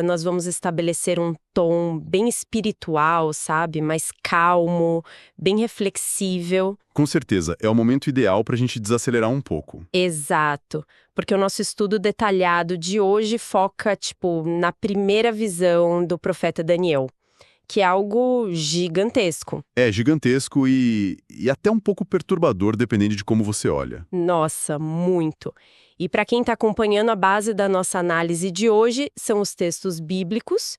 nós vamos estabelecer um tom bem espiritual, sabe? Mais calmo, bem reflexível. Com certeza, é o momento ideal para a gente desacelerar um pouco. Exato, porque o nosso estudo detalhado de hoje foca, na primeira visão do profeta Daniel, que é algo gigantesco. É gigantesco e até um pouco perturbador, dependendo de como você olha. Nossa, muito. E para quem está acompanhando, a base da nossa análise de hoje são os textos bíblicos,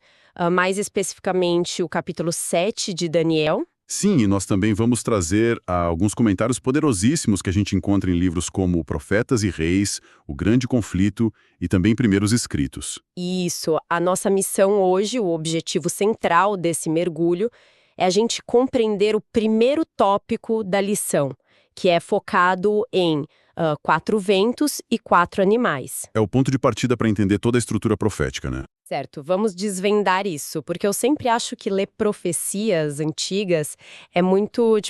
mais especificamente o capítulo 7 de Daniel. Sim, e nós também vamos trazer alguns comentários poderosíssimos que a gente encontra em livros como Profetas e Reis, O Grande Conflito e também Primeiros Escritos. Isso, a nossa missão hoje, o objetivo central desse mergulho, é a gente compreender o primeiro tópico da lição, que é focado em 4 ventos e 4 animais. É o ponto de partida para entender toda a estrutura profética, né? Certo, vamos desvendar isso, porque eu sempre acho que ler profecias antigas é muito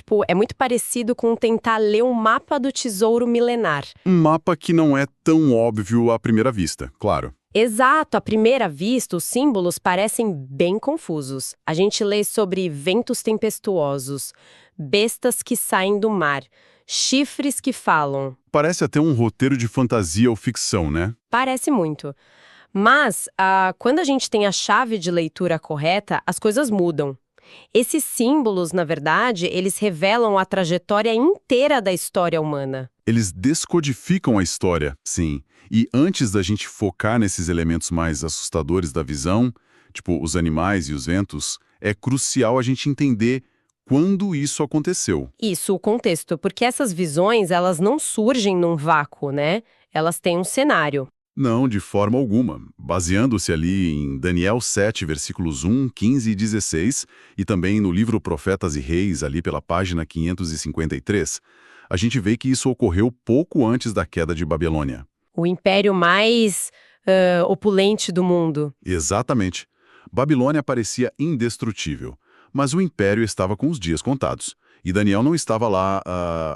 parecido com tentar ler um mapa do tesouro milenar. Um mapa que não é tão óbvio à primeira vista, claro. Exato, à primeira vista, os símbolos parecem bem confusos. A gente lê sobre ventos tempestuosos, bestas que saem do mar, chifres que falam. Parece até um roteiro de fantasia ou ficção, né? Parece muito. Mas, quando a gente tem a chave de leitura correta, as coisas mudam. Esses símbolos, na verdade, eles revelam a trajetória inteira da história humana. Eles descodificam a história, sim. E antes da gente focar nesses elementos mais assustadores da visão, tipo os animais e os ventos, é crucial a gente entender quando isso aconteceu. Isso, o contexto, porque essas visões, elas não surgem num vácuo, né? Elas têm um cenário. Não, de forma alguma. Baseando-se ali em Daniel 7, versículos 1, 15 e 16, e também no livro Profetas e Reis, ali pela página 553, a gente vê que isso ocorreu pouco antes da queda de Babilônia. O império mais opulente do mundo. Exatamente. Babilônia parecia indestrutível, mas o império estava com os dias contados. E Daniel não estava lá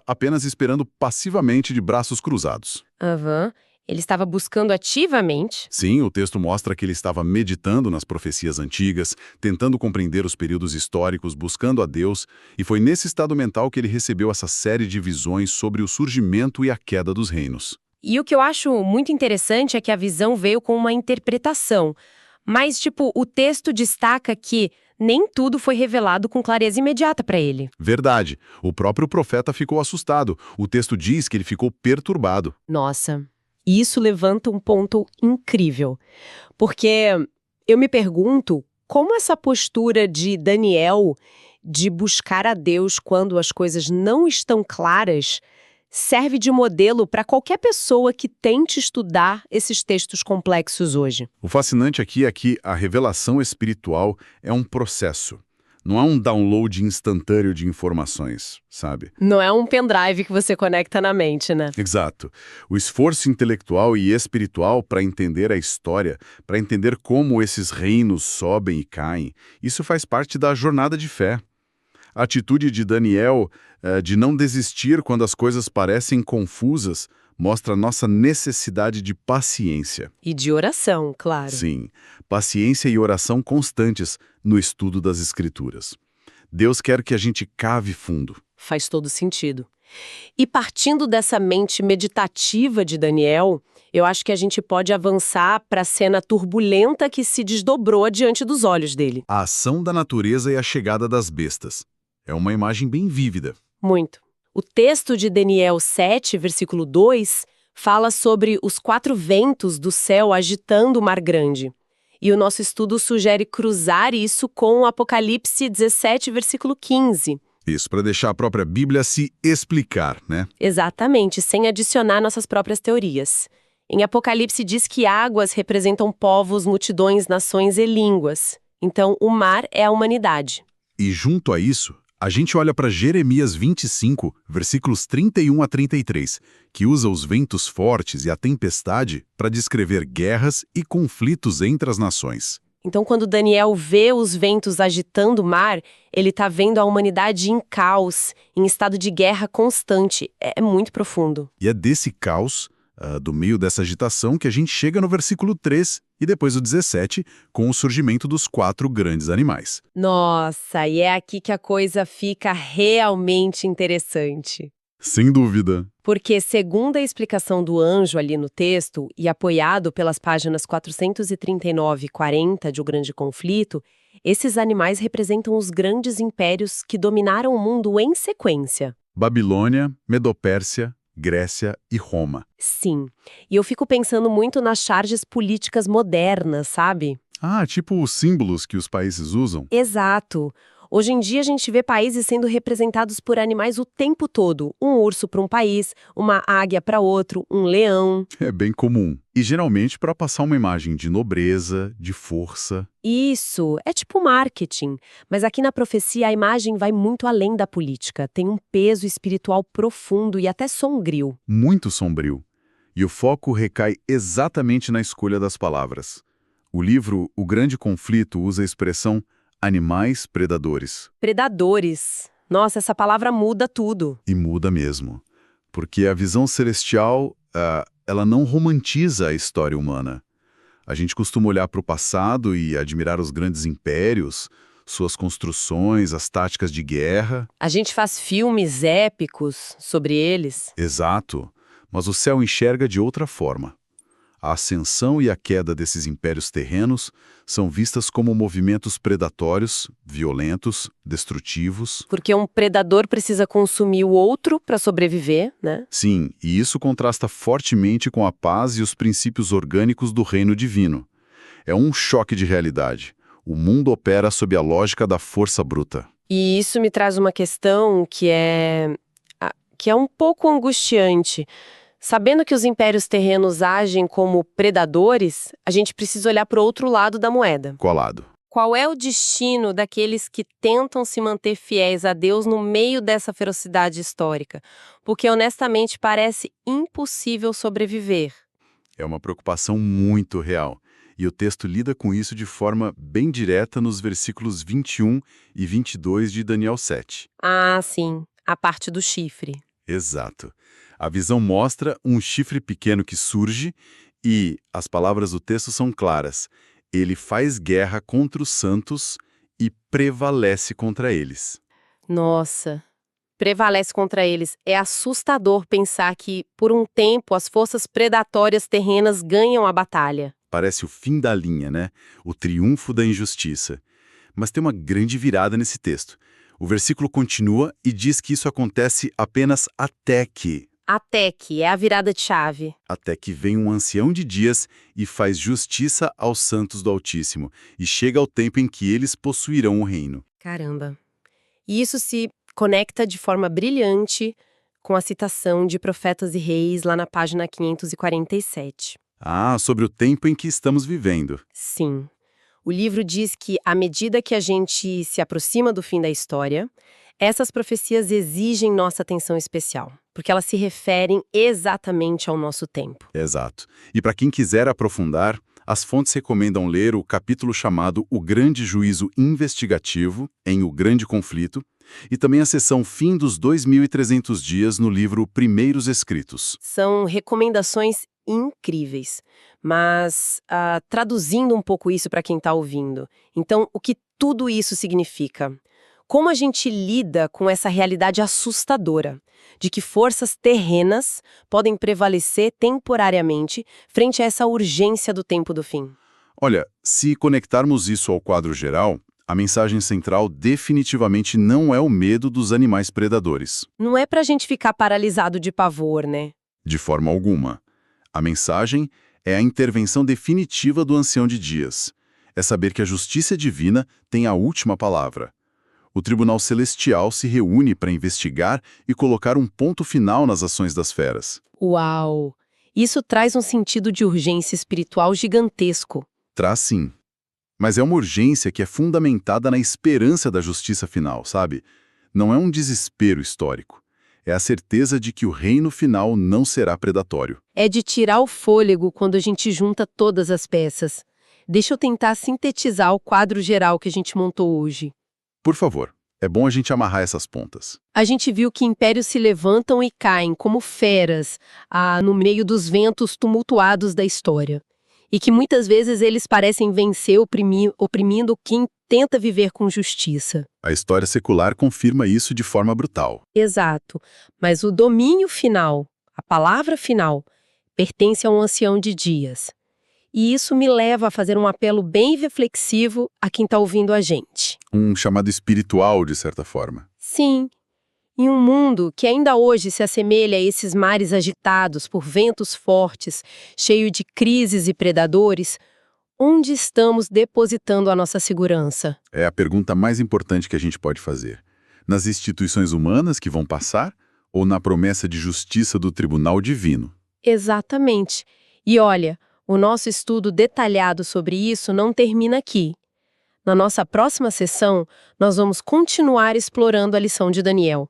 apenas esperando passivamente de braços cruzados. Aham. Ele estava buscando ativamente. Sim, o texto mostra que ele estava meditando nas profecias antigas, tentando compreender os períodos históricos, buscando a Deus, e foi nesse estado mental que ele recebeu essa série de visões sobre o surgimento e a queda dos reinos. E o que eu acho muito interessante é que a visão veio com uma interpretação. Mas, o texto destaca que nem tudo foi revelado com clareza imediata para ele. Verdade. O próprio profeta ficou assustado. O texto diz que ele ficou perturbado. Nossa. E isso levanta um ponto incrível, porque eu me pergunto como essa postura de Daniel de buscar a Deus quando as coisas não estão claras serve de modelo para qualquer pessoa que tente estudar esses textos complexos hoje. O fascinante aqui é que a revelação espiritual é um processo. Não é um download instantâneo de informações, sabe? Não é um pendrive que você conecta na mente, né? Exato. O esforço intelectual e espiritual para entender a história, para entender como esses reinos sobem e caem, isso faz parte da jornada de fé. A atitude de Daniel de não desistir quando as coisas parecem confusas mostra nossa necessidade de paciência. E de oração, claro. Sim, paciência e oração constantes no estudo das Escrituras. Deus quer que a gente cave fundo. Faz todo sentido. E partindo dessa mente meditativa de Daniel, eu acho que a gente pode avançar para a cena turbulenta que se desdobrou diante dos olhos dele. A ação da natureza e a chegada das bestas. É uma imagem bem vívida. Muito. O texto de Daniel 7, versículo 2, fala sobre os 4 ventos do céu agitando o mar grande. E o nosso estudo sugere cruzar isso com o Apocalipse 17, versículo 15. Isso, para deixar a própria Bíblia se explicar, né? Exatamente, sem adicionar nossas próprias teorias. Em Apocalipse diz que águas representam povos, multidões, nações e línguas. Então, o mar é a humanidade. E junto a isso, a gente olha para Jeremias 25, versículos 31 a 33, que usa os ventos fortes e a tempestade para descrever guerras e conflitos entre as nações. Então, quando Daniel vê os ventos agitando o mar, ele está vendo a humanidade em caos, em estado de guerra constante. É muito profundo. E é desse caos, do meio dessa agitação que a gente chega no versículo 3 e depois o 17, com o surgimento dos 4 grandes animais. Nossa, e é aqui que a coisa fica realmente interessante. Sem dúvida. Porque, segundo a explicação do anjo ali no texto, e apoiado pelas páginas 439 e 40 de O Grande Conflito, esses animais representam os grandes impérios que dominaram o mundo em sequência. Babilônia, Medopérsia, Grécia e Roma. Sim, e eu fico pensando muito nas charges políticas modernas, sabe? Ah, tipo os símbolos que os países usam? Exato. Hoje em dia a gente vê países sendo representados por animais o tempo todo. Um urso para um país, uma águia para outro, um leão. É bem comum. E geralmente para passar uma imagem de nobreza, de força. Isso, é tipo marketing. Mas aqui na profecia a imagem vai muito além da política. Tem um peso espiritual profundo e até sombrio. Muito sombrio. E o foco recai exatamente na escolha das palavras. O livro O Grande Conflito usa a expressão animais predadores. Predadores. Nossa, essa palavra muda tudo. E muda mesmo. Porque a visão celestial, ela não romantiza a história humana. A gente costuma olhar para o passado e admirar os grandes impérios, suas construções, as táticas de guerra. A gente faz filmes épicos sobre eles. Exato. Mas o céu enxerga de outra forma. A ascensão e a queda desses impérios terrenos são vistas como movimentos predatórios, violentos, destrutivos. Porque um predador precisa consumir o outro para sobreviver, né? Sim, e isso contrasta fortemente com a paz e os princípios orgânicos do reino divino. É um choque de realidade. O mundo opera sob a lógica da força bruta. E isso me traz uma questão que é um pouco angustiante. Sabendo que os impérios terrenos agem como predadores, a gente precisa olhar para o outro lado da moeda. Qual lado? Qual é o destino daqueles que tentam se manter fiéis a Deus no meio dessa ferocidade histórica? Porque, honestamente, parece impossível sobreviver. É uma preocupação muito real. E o texto lida com isso de forma bem direta nos versículos 21 e 22 de Daniel 7. Ah, sim, a parte do chifre. Exato. A visão mostra um chifre pequeno que surge e as palavras do texto são claras. Ele faz guerra contra os santos e prevalece contra eles. Nossa, prevalece contra eles. É assustador pensar que, por um tempo, as forças predatórias terrenas ganham a batalha. Parece o fim da linha, né? O triunfo da injustiça. Mas tem uma grande virada nesse texto. O versículo continua e diz que isso acontece apenas até que É a virada de chave. Até que vem um ancião de dias e faz justiça aos santos do Altíssimo, e chega o tempo em que eles possuirão o reino. Caramba. E isso se conecta de forma brilhante com a citação de Profetas e Reis lá na página 547. Ah, sobre o tempo em que estamos vivendo. Sim. O livro diz que, à medida que a gente se aproxima do fim da história, essas profecias exigem nossa atenção especial, porque elas se referem exatamente ao nosso tempo. Exato. E para quem quiser aprofundar, as fontes recomendam ler o capítulo chamado O Grande Juízo Investigativo, em O Grande Conflito, e também a seção Fim dos 2.300 Dias no livro Primeiros Escritos. São recomendações incríveis, mas traduzindo um pouco isso para quem está ouvindo. Então, o que tudo isso significa? Como a gente lida com essa realidade assustadora de que forças terrenas podem prevalecer temporariamente frente a essa urgência do tempo do fim? Olha, se conectarmos isso ao quadro geral, a mensagem central definitivamente não é o medo dos animais predadores. Não é pra gente ficar paralisado de pavor, né? De forma alguma. A mensagem é a intervenção definitiva do Ancião de Dias. É saber que a justiça divina tem a última palavra. O Tribunal Celestial se reúne para investigar e colocar um ponto final nas ações das feras. Uau! Isso traz um sentido de urgência espiritual gigantesco. Traz sim. Mas é uma urgência que é fundamentada na esperança da justiça final, sabe? Não é um desespero histórico. É a certeza de que o reino final não será predatório. É de tirar o fôlego quando a gente junta todas as peças. Deixa eu tentar sintetizar o quadro geral que a gente montou hoje. Por favor. É bom a gente amarrar essas pontas. A gente viu que impérios se levantam e caem como feras no meio dos ventos tumultuados da história. E que muitas vezes eles parecem vencer oprimindo quem tenta viver com justiça. A história secular confirma isso de forma brutal. Exato. Mas o domínio final, a palavra final, pertence a um ancião de dias. E isso me leva a fazer um apelo bem reflexivo a quem está ouvindo a gente. Um chamado espiritual, de certa forma. Sim, em um mundo que ainda hoje se assemelha a esses mares agitados por ventos fortes, cheio de crises e predadores, onde estamos depositando a nossa segurança? É a pergunta mais importante que a gente pode fazer. Nas instituições humanas que vão passar ou na promessa de justiça do tribunal divino? Exatamente. E olha, o nosso estudo detalhado sobre isso não termina aqui. Na nossa próxima sessão, nós vamos continuar explorando a lição de Daniel.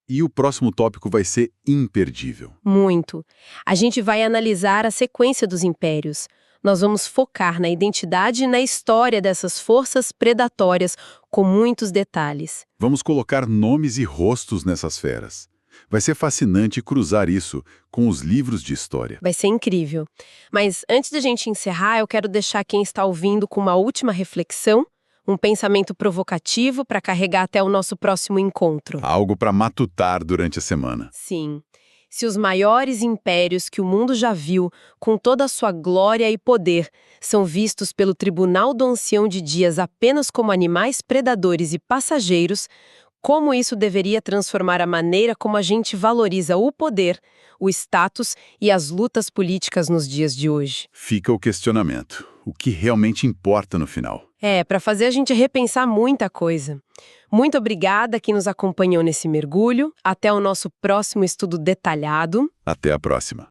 E o próximo tópico vai ser imperdível. Muito. A gente vai analisar a sequência dos impérios. Nós vamos focar na identidade e na história dessas forças predatórias com muitos detalhes. Vamos colocar nomes e rostos nessas feras. Vai ser fascinante cruzar isso com os livros de história. Vai ser incrível. Mas antes de a gente encerrar, eu quero deixar quem está ouvindo com uma última reflexão, um pensamento provocativo para carregar até o nosso próximo encontro. Algo para matutar durante a semana. Sim. Se os maiores impérios que o mundo já viu, com toda a sua glória e poder, são vistos pelo Tribunal do Ancião de Dias apenas como animais predadores e passageiros, como isso deveria transformar a maneira como a gente valoriza o poder, o status e as lutas políticas nos dias de hoje? Fica o questionamento. O que realmente importa no final? Para fazer a gente repensar muita coisa. Muito obrigada a quem nos acompanhou nesse mergulho. Até o nosso próximo estudo detalhado. Até a próxima.